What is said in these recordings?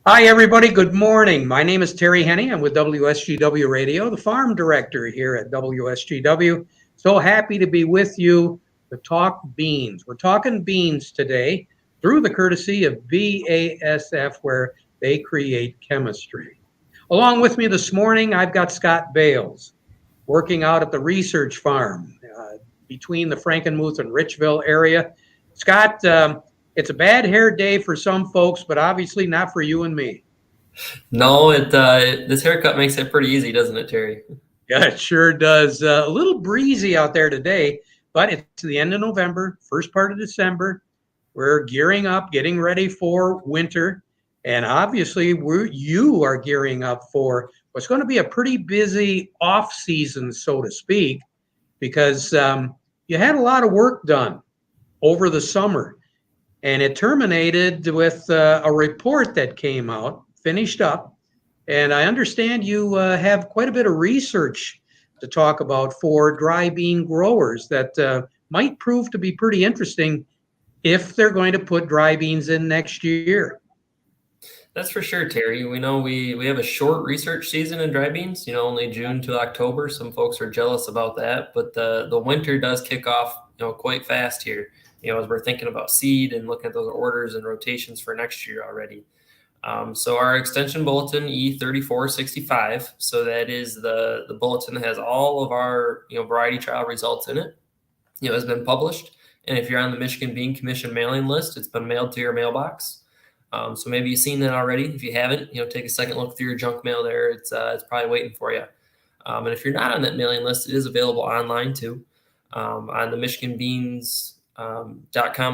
Hi, everybody. Good morning. My name is Terry Henne. I'm with WSGW Radio, the farm director here at WSGW. So happy to be with you to talk beans. We're talking beans today through the courtesy of BASF, where they create chemistry. Along with me this morning, I've got Scott Bales working out at the research farm between the Frankenmuth and Richville area. Scott, it's a bad hair day for some folks, but obviously not for you and me. No, this haircut makes it pretty easy, doesn't it, Terry? Yeah, it sure does. A little breezy out there today, but it's the end of November, first part of December. We're gearing up, getting ready for winter. And obviously, you are gearing up for what's going to be a pretty busy off season, so to speak, because you had a lot of work done over the summer. And it terminated with a report that came out, finished up. And I understand you have quite a bit of research to talk about for dry bean growers that might prove to be pretty interesting if they're going to put dry beans in next year. That's for sure, Terry. We know we have a short research season in dry beans, only June to October. Some folks are jealous about that, but the winter does kick off, quite fast here. As we're thinking about seed and looking at those orders and rotations for next year already. So our extension bulletin E3465, so that is the bulletin that has all of our variety trial results in it. Has been published, and if you're on the Michigan Bean Commission mailing list, it's been mailed to your mailbox. So maybe you've seen that already. If you haven't, take a second look through your junk mail there. It's probably waiting for you. And if you're not on that mailing list, it is available online too, on the michiganbeans.com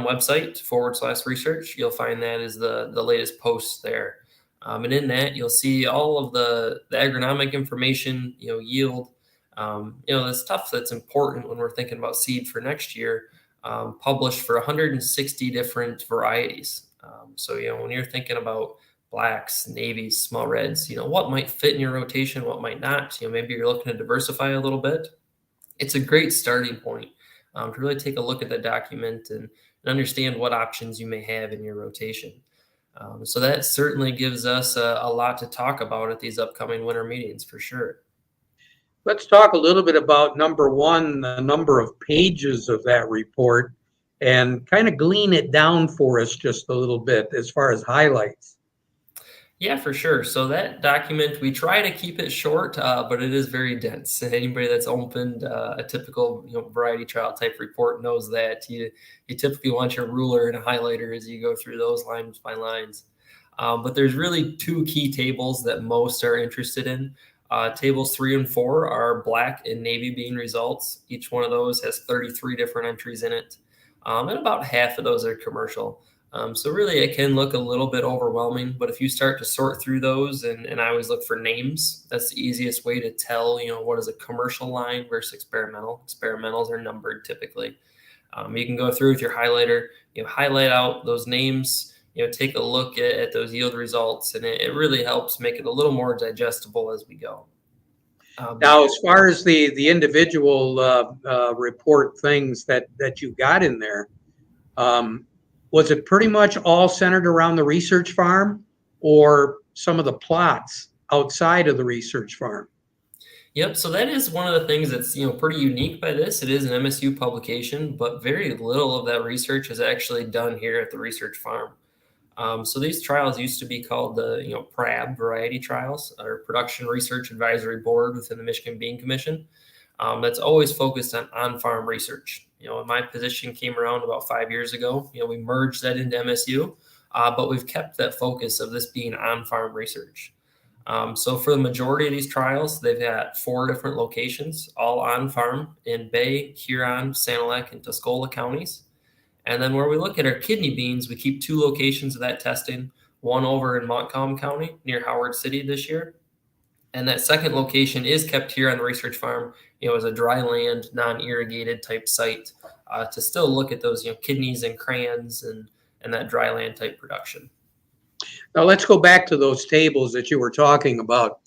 website /research. You'll find that is the latest post there. And in that, you'll see all of the agronomic information, yield, the stuff that's important when we're thinking about seed for next year, published for 160 different varieties. So, when you're thinking about blacks, navies, small reds, what might fit in your rotation, what might not, maybe you're looking to diversify a little bit. It's a great starting point to really take a look at the document and understand what options you may have in your rotation. So that certainly gives us a lot to talk about at these upcoming winter meetings for sure. Let's talk a little bit about number one, the number of pages of that report, and kind of glean it down for us just a little bit as far as highlights. Yeah, for sure. So that document, we try to keep it short, but it is very dense. And anybody that's opened a typical variety trial type report knows that you typically want your ruler and a highlighter as you go through those lines by lines. But there's really two key tables that most are interested in. Tables 3 and 4 are black and navy bean results. Each one of those has 33 different entries in it. And about half of those are commercial. So really it can look a little bit overwhelming, but if you start to sort through those, and I always look for names, that's the easiest way to tell, what is a commercial line versus experimental. Experimentals are numbered typically. You can go through with your highlighter, highlight out those names, take a look at those yield results, and it really helps make it a little more digestible as we go. Now, as far as the individual report things that you got in there, was it pretty much all centered around the research farm or some of the plots outside of the research farm? Yep. So that is one of the things that's pretty unique by this. It is an MSU publication, but very little of that research is actually done here at the research farm. So these trials used to be called the PRAB variety trials, or Production Research Advisory Board within the Michigan Bean Commission. That's always focused on farm research. When my position came around about 5 years ago, we merged that into MSU, but we've kept that focus of this being on farm research. So for the majority of these trials, they've got 4 different locations, all on farm in Bay, Huron, Sanilac, and Tuscola counties. And then where we look at our kidney beans, we keep 2 locations of that testing, one over in Montcalm County near Howard City this year. And that second location is kept here on the research farm, as a dry land, non-irrigated type site to still look at those, kidneys and crayons and that dry land type production. Now, let's go back to those tables that you were talking about.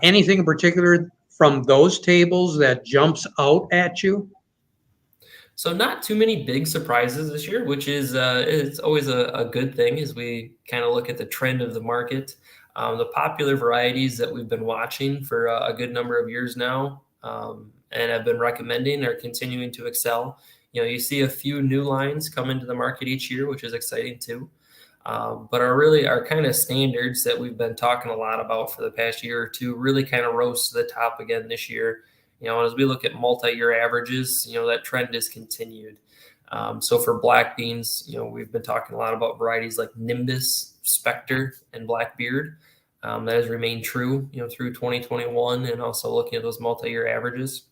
Anything in particular from those tables that jumps out at you? So not too many big surprises this year, which is it's always a good thing as we kind of look at the trend of the market. The popular varieties that we've been watching for a good number of years now and have been recommending are continuing to excel. You see a few new lines come into the market each year, which is exciting too. But our kind of standards that we've been talking a lot about for the past year or two really kind of rose to the top again this year. As we look at multi-year averages, that trend has continued. So for black beans, we've been talking a lot about varieties like Nimbus, Spectre, and Blackbeard. That has remained true, through 2021, and also looking at those multi-year averages.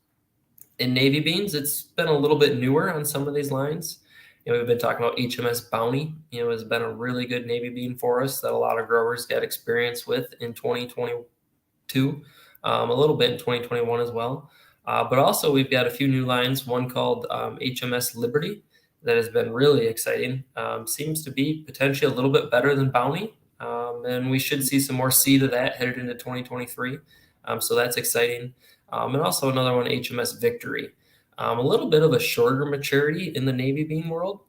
In navy beans, it's been a little bit newer on some of these lines. We've been talking about HMS Bounty, has been a really good navy bean for us that a lot of growers got experience with in 2022, a little bit in 2021 as well. But also we've got a few new lines, one called HMS Liberty that has been really exciting. Seems to be potentially a little bit better than Bounty. And we should see some more seed of that headed into 2023. So that's exciting. And also another one, HMS Victory. A little bit of a shorter maturity in the navy bean world,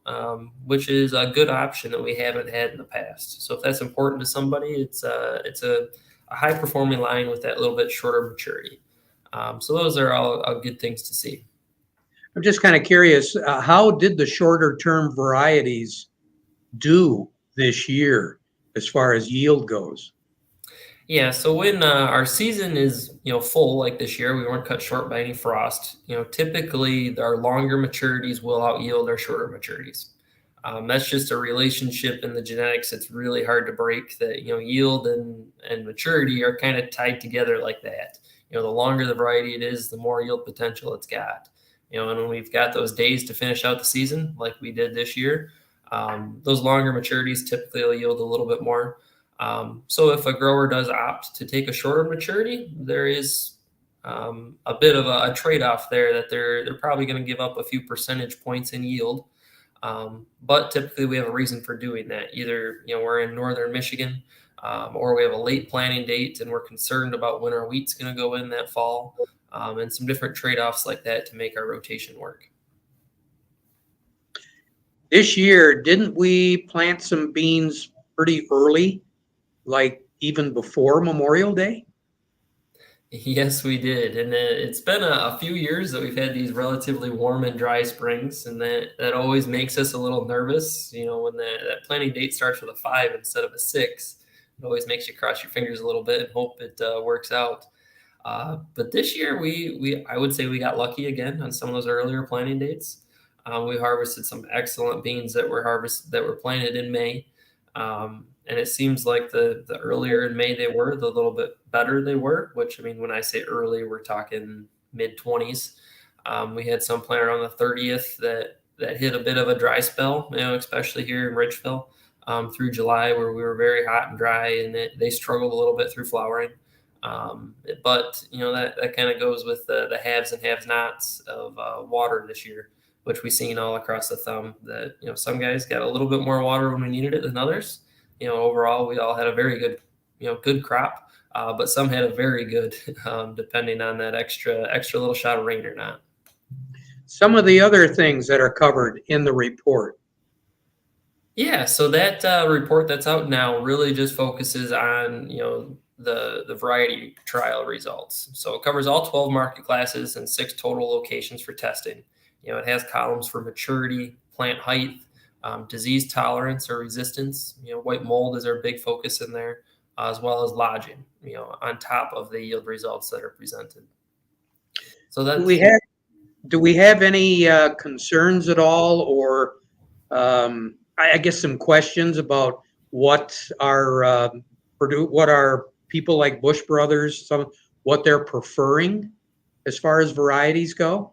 which is a good option that we haven't had in the past. So if that's important to somebody, it's a high performing line with that little bit shorter maturity. So those are all good things to see. I'm just kind of curious, how did the shorter term varieties do this year as far as yield goes? Yeah, so when our season is full like this year, we weren't cut short by any frost. Typically our longer maturities will out yield our shorter maturities. That's just a relationship in the genetics. It's really hard to break. That yield and maturity are kind of tied together like that. The longer the variety it is, the more yield potential it's got. And when we've got those days to finish out the season, like we did this year, those longer maturities typically will yield a little bit more. So if a grower does opt to take a shorter maturity, there is a bit of a trade-off there that they're probably going to give up a few percentage points in yield. But typically we have a reason for doing that. Either we're in northern Michigan, or we have a late planting date and we're concerned about when our wheat's going to go in that fall, and some different trade-offs like that to make our rotation work. This year, didn't we plant some beans pretty early, like even before Memorial Day? Yes, we did. And it's been a few years that we've had these relatively warm and dry springs, and that always makes us a little nervous. When that planting date starts with a 5 instead of a 6, it always makes you cross your fingers a little bit and hope it works out. But this year, I would say we got lucky again on some of those earlier planting dates. We harvested some excellent beans that were planted in May. And it seems like the earlier in May they were, the little bit better they were, which, I mean, when I say early, we're talking mid-20s. We had some planted on the 30th that hit a bit of a dry spell, especially here in Ridgeville, through July, where we were very hot and dry, and they struggled a little bit through flowering. But that kind of goes with the haves and have-nots of water this year, which we've seen all across the thumb. That some guys got a little bit more water when we needed it than others. Overall, we all had a very good, good crop, but some had a very good, depending on that extra little shot of rain or not. Some of the other things that are covered in the report. Yeah, so that report that's out now really just focuses on the variety trial results. So it covers all 12 market classes and 6 total locations for testing. It has columns for maturity, plant height, disease tolerance or resistance. White mold is our big focus in there, as well as lodging, on top of the yield results that are presented. So that's, do we have any concerns at all, or I guess some questions about what our people like Bush Brothers, what they're preferring as far as varieties go?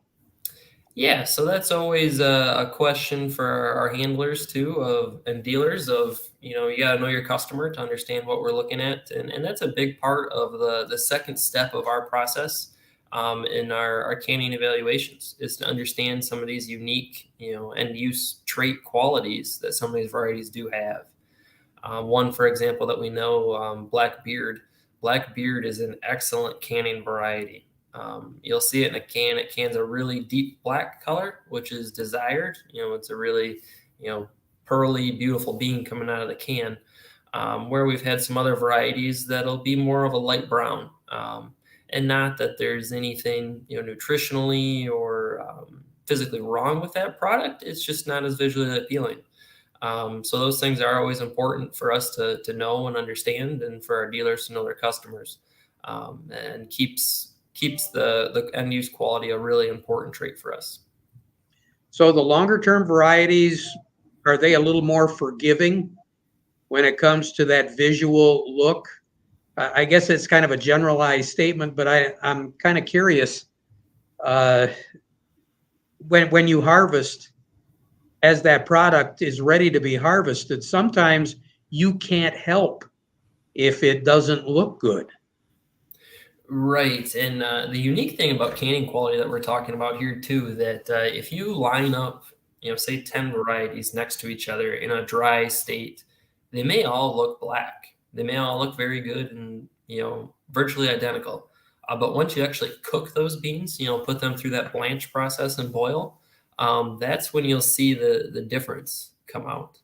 Yeah, so that's always a question for our handlers too, and dealers of, you got to know your customer to understand what we're looking at. And that's a big part of the second step of our process in our canning evaluations, is to understand some of these unique, end use trait qualities that some of these varieties do have. One, for example, that we know, Blackbeard. Blackbeard is an excellent canning variety. You'll see it in a can. It can's a really deep black color, which is desired. It's a really, pearly, beautiful bean coming out of the can. Where we've had some other varieties that'll be more of a light brown. And not that there's anything, nutritionally or physically wrong with that product. It's just not as visually appealing. So those things are always important for us to know and understand, and for our dealers to know their customers, and keeps the end use quality a really important trait for us. So the longer term varieties, are they a little more forgiving when it comes to that visual look? I guess it's kind of a generalized statement, but I'm kind of curious. Uh, when you harvest, as that product is ready to be harvested, sometimes you can't help if it doesn't look good. Right. And the unique thing about canning quality that we're talking about here too, that if you line up, say 10 varieties next to each other in a dry state, they may all look black. They may all look very good and, virtually identical. But once you actually cook those beans, put them through that blanch process and boil, that's when you'll see the difference come out.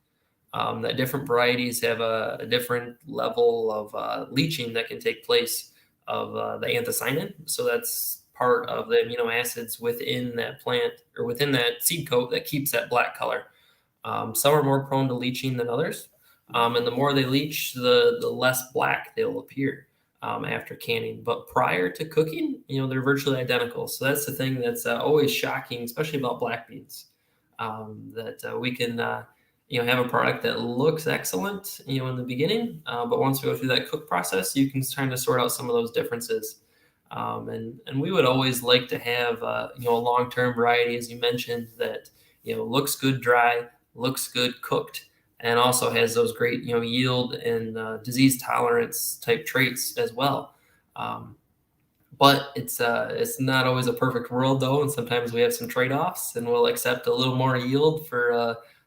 That different varieties have a different level of leaching that can take place of the anthocyanin. So that's part of the amino acids within that plant or within that seed coat that keeps that black color. Some are more prone to leaching than others. And the more they leach, the less black they'll appear after canning. But prior to cooking, they're virtually identical. So that's the thing that's always shocking, especially about black beans, that we can have a product that looks excellent, in the beginning, but once we go through that cook process, you can kind of sort out some of those differences. And we would always like to have, a long-term variety, as you mentioned, that, looks good dry, looks good cooked, and also has those great, yield and disease tolerance type traits as well. But it's not always a perfect world though, and sometimes we have some trade-offs, and we'll accept a little more yield for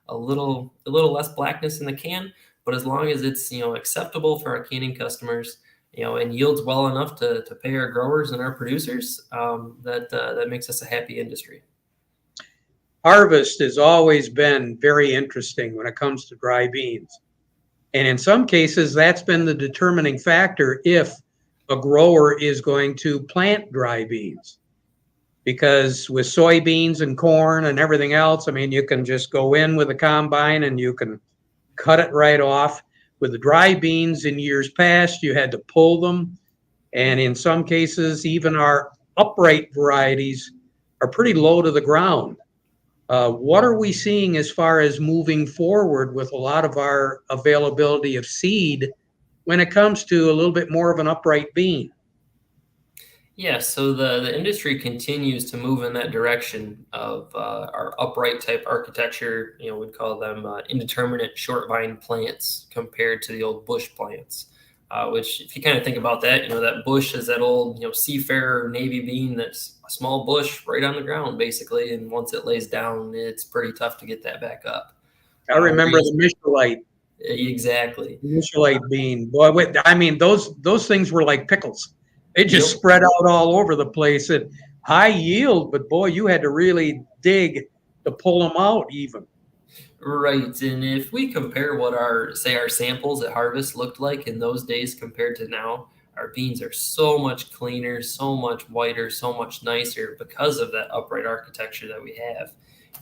a little less blackness in the can. But as long as it's acceptable for our canning customers, and yields well enough to pay our growers and our producers, that makes us a happy industry. Harvest has always been very interesting when it comes to dry beans. And in some cases, that's been the determining factor if a grower is going to plant dry beans. Because with soybeans and corn and everything else, I mean, you can just go in with a combine and you can cut it right off. With the dry beans in years past, you had to pull them. And in some cases, even our upright varieties are pretty low to the ground. What are we seeing as far as moving forward with a lot of our availability of seed when it comes to a little bit more of an upright bean? Yeah, so the industry continues to move in that direction of our upright type architecture. We'd call them indeterminate short vine plants compared to the old bush plants. Which, if you kind of think about that, that bush is that old, seafarer navy bean that's a small bush right on the ground, basically. And once it lays down, it's pretty tough to get that back up. I remember the Michelite. Exactly. Michelite bean. Boy, I mean, those things were like pickles. They just spread out all over the place at high yield, but boy, you had to really dig to pull them out even. Right. And if we compare what our samples at harvest looked like in those days compared to now, our beans are so much cleaner, so much whiter, so much nicer because of that upright architecture that we have.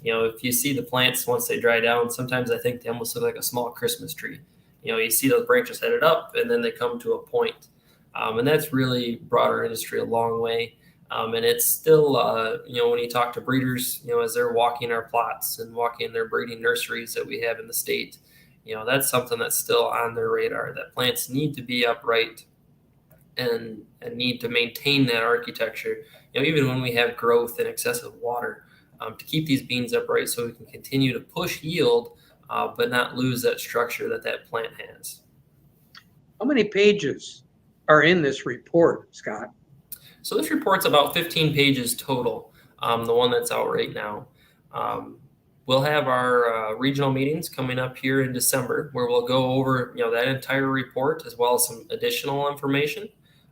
If you see the plants once they dry down, sometimes I think they almost look like a small Christmas tree. You see those branches headed up and then they come to a point. And that's really brought our industry a long way. And it's still, when you talk to breeders, as they're walking our plots and walking their breeding nurseries that we have in the state, that's something that's still on their radar, that plants need to be upright and need to maintain that architecture, even when we have growth and excessive water, to keep these beans upright so we can continue to push yield, but not lose that structure that plant has. How many pages are in this report, Scott? So this report's about 15 pages total, the one that's out right now. We'll have our regional meetings coming up here in December where we'll go over that entire report as well as some additional information.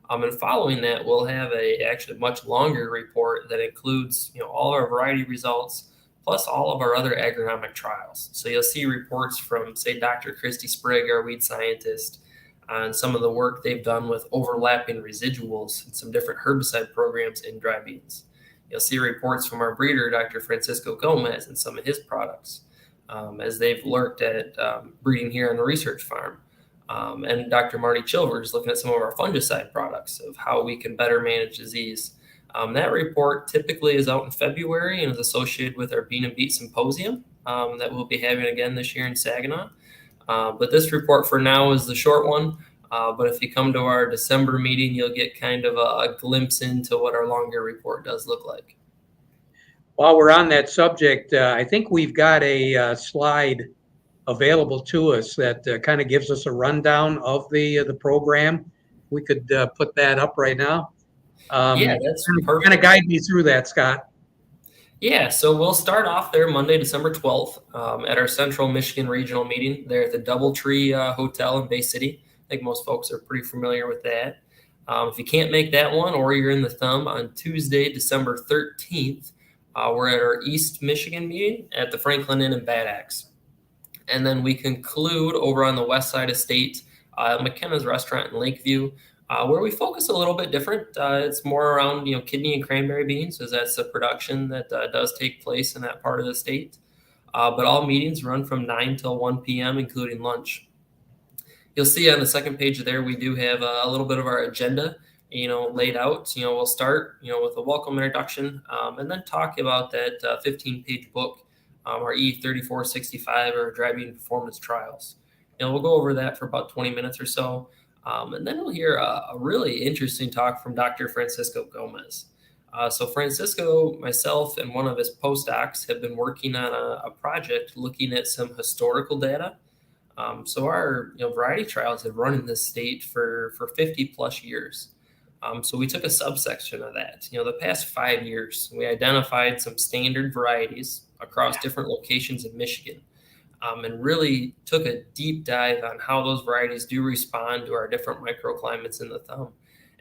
And following that, we'll have a actually much longer report that includes all our variety results plus all of our other agronomic trials. So you'll see reports from, say, Dr. Christy Sprigg, our weed scientist, on some of the work they've done with overlapping residuals and some different herbicide programs in dry beans. You'll see reports from our breeder, Dr. Francisco Gomez, and some of his products as they've looked at breeding here on the research farm. And Dr. Marty Chilvers looking at some of our fungicide products of how we can better manage disease. That report typically is out in February and is associated with our Bean and Beet Symposium that we'll be having again this year in Saginaw. But this report for now is the short one. But if you come to our December meeting, you'll get kind of a glimpse into what our longer report does look like. While we're on that subject, I think we've got a slide available to us that kind of gives us a rundown of the program. We could put that up right now. Yeah, that's perfect. Kind of guide me through that, Scott. Yeah, so we'll start off there Monday, December 12th at our Central Michigan Regional Meeting there at the Doubletree Hotel in Bay City. I think most folks are pretty familiar with that. If you can't make that one or you're in the Thumb, on Tuesday, December 13th, we're at our East Michigan meeting at the Franklin Inn in Bad Axe. And then we conclude over on the west side of state, McKenna's Restaurant in Lakeview, where we focus a little bit different. It's more around kidney and cranberry beans, as that's a production that does take place in that part of the state. But all meetings run from 9 till 1 p.m., including lunch. You'll see on the second page there, we do have a little bit of our agenda, laid out. We'll start, with a welcome introduction, and then talk about that 15-page book, our E3465 or dry bean performance trials. We'll go over that for about 20 minutes or so. And then we'll hear a really interesting talk from Dr. Francisco Gomez. So Francisco, myself, and one of his postdocs have been working on a project looking at some historical data. So our variety trials have run in this state for 50 plus years. So we took a subsection of that. The past 5 years, we identified some standard varieties across different locations in Michigan. And really took a deep dive on how those varieties do respond to our different microclimates in the Thumb.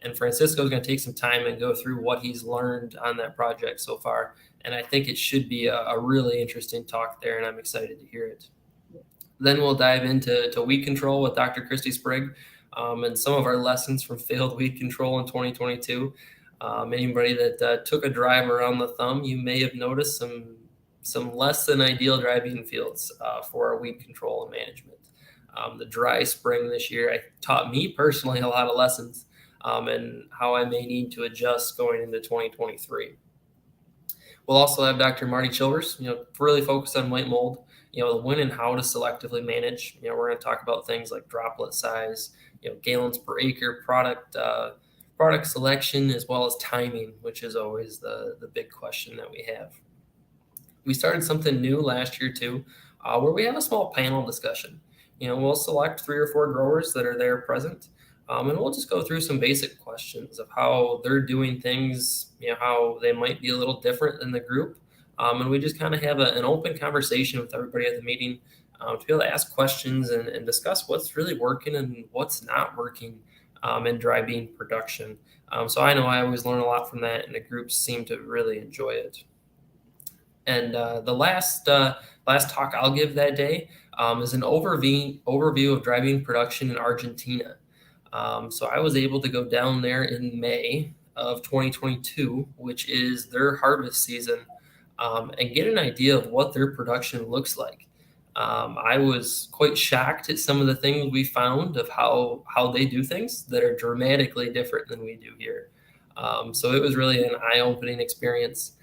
And Francisco is going to take some time and go through what he's learned on that project so far. And I think it should be a really interesting talk there, and I'm excited to hear it. Then we'll dive into weed control with Dr. Christy Sprigg and some of our lessons from failed weed control in 2022. Anybody that took a drive around the Thumb, you may have noticed some less than ideal dry bean fields for our weed control and management. The dry spring this year taught me personally a lot of lessons and how I may need to adjust going into 2023. We'll also have Dr. Marty Chilvers, really focused on white mold, when and how to selectively manage. We're going to talk about things like droplet size, gallons per acre, product selection, as well as timing, which is always the big question that we have. We started something new last year too, where we have a small panel discussion. We'll select 3 or 4 growers that are there present, and we'll just go through some basic questions of how they're doing things, how they might be a little different than the group. And we just kind of have an open conversation with everybody at the meeting to be able to ask questions and discuss what's really working and what's not working in dry bean production. So I know I always learn a lot from that, and the groups seem to really enjoy it. And the last talk I'll give that day is an overview of dry bean production in Argentina. So I was able to go down there in May of 2022, which is their harvest season, and get an idea of what their production looks like. I was quite shocked at some of the things we found of how they do things that are dramatically different than we do here. So it was really an eye-opening experience.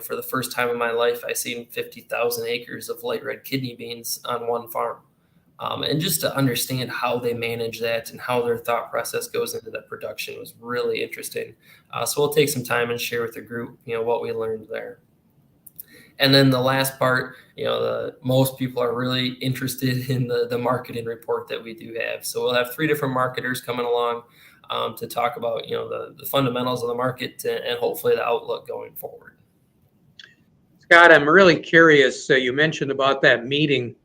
For the first time in my life, I seen 50,000 acres of light red kidney beans on one farm. And just to understand how they manage that and how their thought process goes into that production was really interesting. So we'll take some time and share with the group, what we learned there. And then the last part, most people are really interested in the marketing report that we do have. So we'll have 3 different marketers coming along to talk about, the fundamentals of the market and hopefully the outlook going forward. Scott, I'm really curious. You mentioned about that meeting,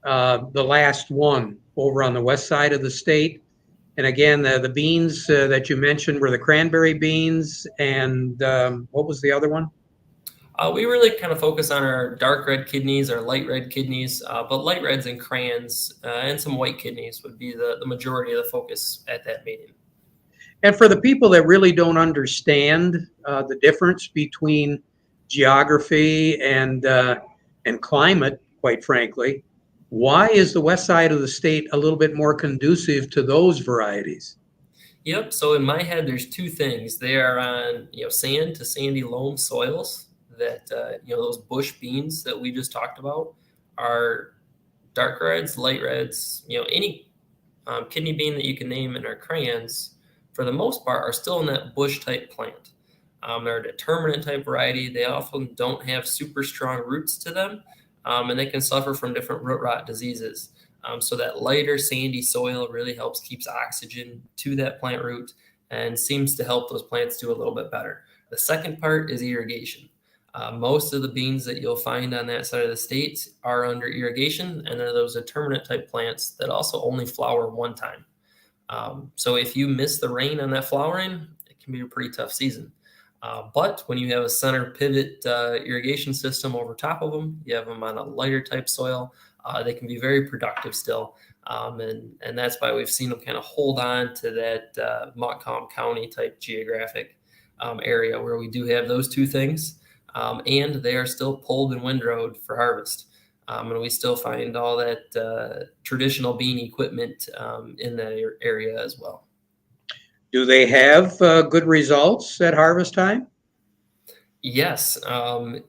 the last one over on the west side of the state. And again, the beans that you mentioned were the cranberry beans, and what was the other one? We really kind of focus on our dark red kidneys, our light red kidneys, but light reds and crayons and some white kidneys would be the majority of the focus at that meeting. And for the people that really don't understand the difference between geography and climate, quite frankly, why is the west side of the state a little bit more conducive to those varieties? Yep. So in my head, there's two things. They are on sand to sandy loam soils. That those bush beans that we just talked about are dark reds, light reds. Any kidney bean that you can name in our crayons, for the most part, are still in that bush type plant. They're a determinate type variety. They often don't have super strong roots to them, and they can suffer from different root rot diseases. So that lighter sandy soil really helps keeps oxygen to that plant root and seems to help those plants do a little bit better. The second part is irrigation. Most of the beans that you'll find on that side of the state are under irrigation, and they're those determinate type plants that also only flower one time. So if you miss the rain on that flowering, it can be a pretty tough season. But when you have a center pivot irrigation system over top of them, you have them on a lighter type soil, they can be very productive still. And that's why we've seen them kind of hold on to that Montcalm County type geographic area where we do have those two things. And they are still pulled and windrowed for harvest. And we still find all that traditional bean equipment in that area as well. Do they have good results at harvest time? Yes,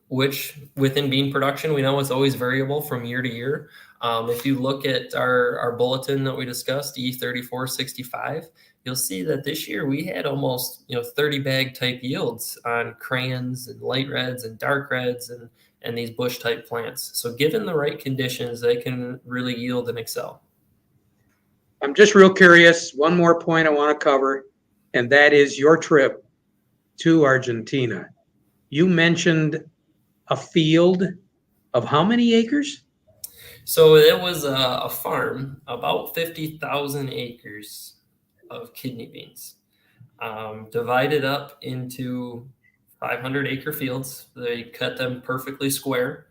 which within bean production, we know it's always variable from year to year. If you look at our bulletin that we discussed, E3465, you'll see that this year we had almost 30 bag type yields on crayons and light reds and dark reds and these bush type plants. So given the right conditions, they can really yield and excel. I'm just real curious. One more point I want to cover, and that is your trip to Argentina. You mentioned a field of how many acres? So it was a farm, about 50,000 acres of kidney beans, divided up into 500-acre fields. They cut them perfectly square,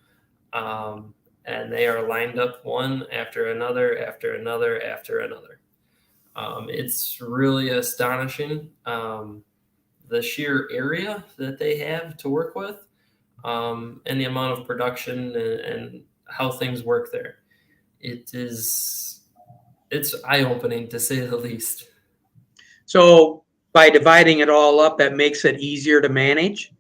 and they are lined up one after another, after another, after another. It's really astonishing the sheer area that they have to work with, and the amount of production and how things work there. It's eye-opening to say the least. So by dividing it all up, that makes it easier to manage?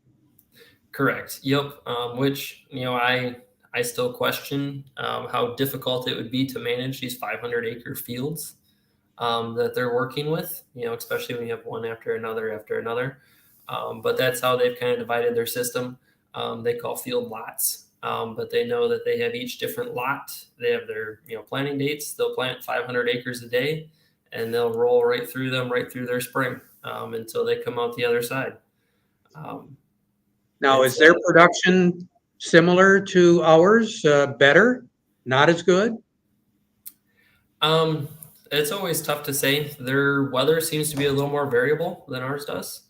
Correct. Yep. Which, I still question how difficult it would be to manage these 500-acre fields that they're working with, especially when you have one after another after another. But that's how they've kind of divided their system. They call field lots, but they know that they have each different lot. They have their planting dates. They'll plant 500 acres a day, and they'll roll right through them, right through their spring until they come out the other side. Now, is their production similar to ours? Better? Not as good? It's always tough to say. Their weather seems to be a little more variable than ours does.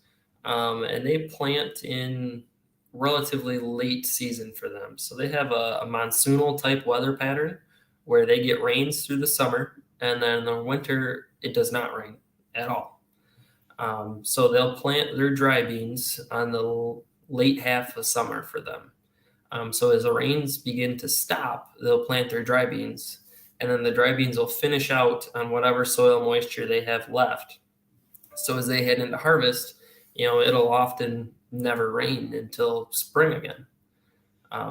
And they plant in relatively late season for them. So they have a monsoonal type weather pattern where they get rains through the summer, and then in the winter, it does not rain at all. So they'll plant their dry beans on the late half of summer for them. So as the rains begin to stop, they'll plant their dry beans, and then the dry beans will finish out on whatever soil moisture they have left. So as they head into harvest, it'll often never rain until spring again.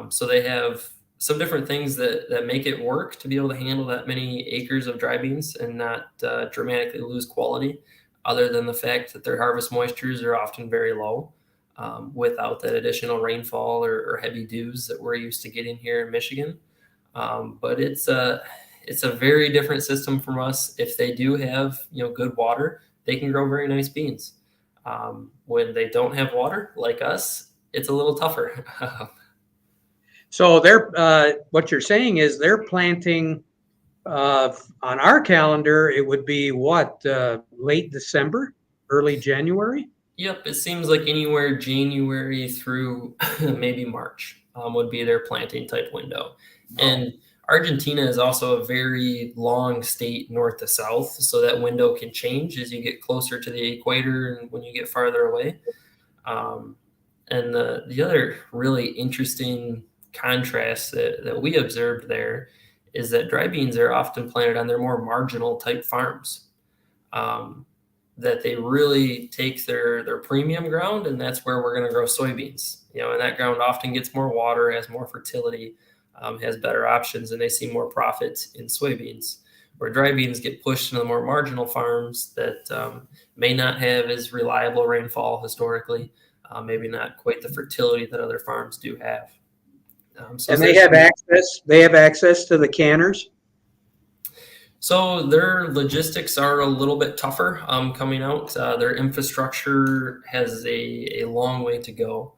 So they have some different things that make it work to be able to handle that many acres of dry beans and not dramatically lose quality, other than the fact that their harvest moistures are often very low without that additional rainfall or heavy dews that we're used to getting here in Michigan. But it's a very different system from us. If they do have good water, they can grow very nice beans. When they don't have water, like us, it's a little tougher. So they're what you're saying is they're planting On our calendar, it would be what, late December, early January? Yep, it seems like anywhere January through maybe March would be their planting type window. Oh, And Argentina is also a very long state north to south, so that window can change as you get closer to the equator and when you get farther away. Um, and the other really interesting contrast that we observed there is that dry beans are often planted on their more marginal type farms. Um, that they really take their premium ground, and that's where we're going to grow soybeans. And that ground often gets more water, has more fertility, has better options, and they see more profit in soybeans. Where dry beans get pushed into the more marginal farms that may not have as reliable rainfall historically, maybe not quite the fertility that other farms do have. So and they have access. They have access to the canners. So their logistics are a little bit tougher coming out. Their infrastructure has a long way to go.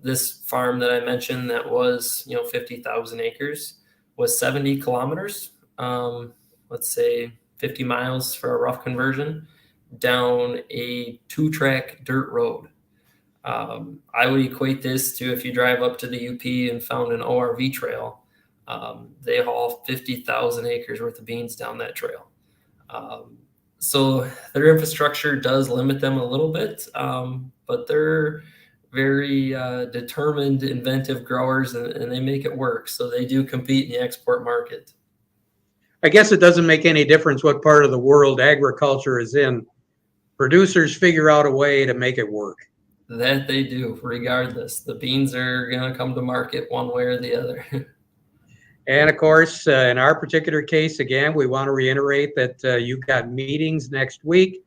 This farm that I mentioned that was 50,000 acres was 70 kilometers. Let's say 50 miles for a rough conversion down a 2-track dirt road. I would equate this to if you drive up to the UP and found an ORV trail. They haul 50,000 acres worth of beans down that trail. So their infrastructure does limit them a little bit, but they're very determined, inventive growers, and they make it work. So they do compete in the export market. I guess it doesn't make any difference what part of the world agriculture is in. Producers figure out a way to make it work. That they do, regardless. The beans are going to come to market one way or the other. And of course, in our particular case, again, we want to reiterate that you've got meetings next week.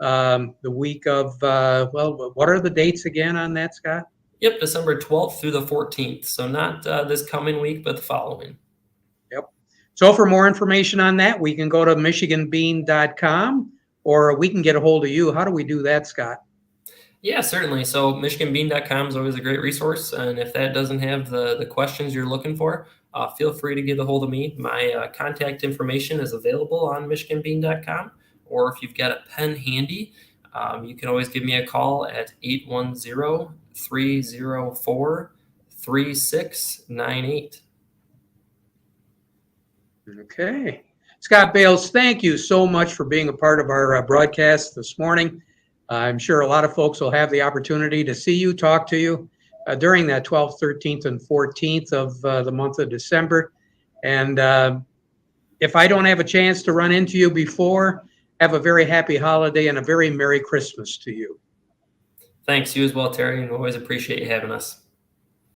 The week of, what are the dates again on that, Scott? Yep, December 12th through the 14th. So not this coming week, but the following. Yep. So for more information on that, we can go to michiganbean.com or we can get a hold of you. How do we do that, Scott? Yeah, certainly. So michiganbean.com is always a great resource. And if that doesn't have the questions you're looking for, feel free to get a hold of me. My contact information is available on michiganbean.com. Or if you've got a pen handy, you can always give me a call at 810-304-3698. Okay. Scott Bales, thank you so much for being a part of our broadcast this morning. I'm sure a lot of folks will have the opportunity to see you, talk to you during that 12th, 13th, and 14th of the month of December. And if I don't have a chance to run into you before, have a very happy holiday and a very Merry Christmas to you. Thanks. You as well, Terry, and always appreciate you having us.